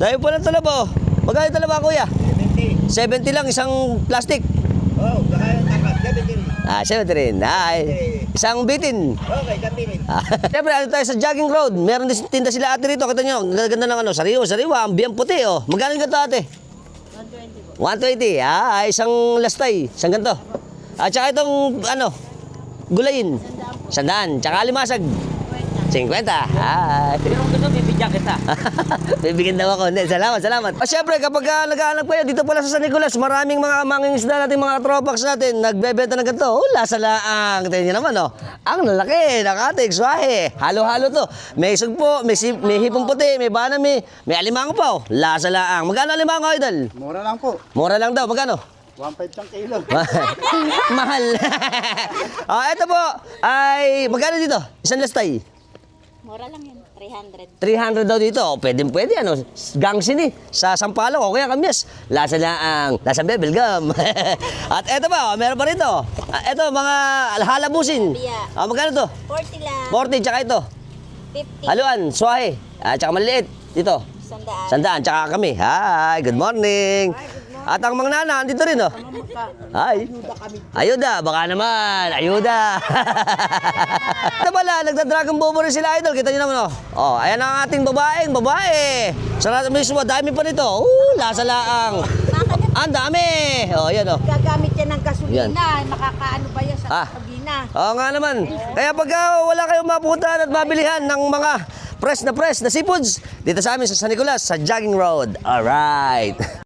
Dahil po ng talaba, oh. Magkano yung talaba, kuya? 70. 70 lang, isang plastic. Oh, baka tapat. 70 rin. 70 rin. Ay, isang bitin. Okay, 70 rin. Siyempre, ano tayo sa jogging road. Meron din tinda sila ate rito. Kita nyo, ang ganda ng ano, sariwa, ang biyang puti, oh. Magkano yung ganito, ate? 120 po. 120. Isang lastay. Isang ganito. At saka itong, ano, gulayin. Sandaan. Tsaka limasag. 50. Pero kung gusto, bibigyan kita. Bibigyan daw ako. Hindi, salamat. Siyempre, kapag nag-aanak pa yun, dito pala sa San Nicolas, maraming mga mangingisda natin, mga tropax natin, nagbebenta ng ganito. Lasa laang. Tingnan nyo naman, oh. Ang lalaki, nakatig, swahe. Halo-halo to. May sugpo, may hipong puti, may banami, may alimango pa, oh. Lasa laang. Magkano alimango, idol? Mura lang po. Mura lang daw. Magkano? 1.5 ang kilo. Mahal. Ito po, ay, magkano dito? Isang lastay? Mura lang yun. 300. 300 daw dito. Pwede, ano, gangsin eh. Sa Sampaloc o kaya Kamyas. Lasa laang, lasa bebel gum. At eto pa, meron pa rito. Eto, mga halabusin. Biya. Magkano to? 40 lang. 40, tsaka ito. 50. Haluan, swahe. Tsaka maliliit. Dito. Sandaan, tsaka kami. Hi, good morning. At ang mga nana, andito rin, oh. Hi. Ayuda, baka naman. Ayuda. Ito pala, nagda-dragon bobo rin sila, idol. Kita nyo naman, oh. Oh, ayan ang ating babae. Sarap mismo, dami pa nito. Lasa laang. Ang dami. Oh, yan, oh. Gagamit yan ng gasolina. Yan. Makakaano ba yan sa gasolina? Oo nga naman. Kaya pagka wala kayong mapuntahan at mabilihan ng mga fresh na seafoods, dito sa amin sa San Nicolas, sa Jogging Road. Alright.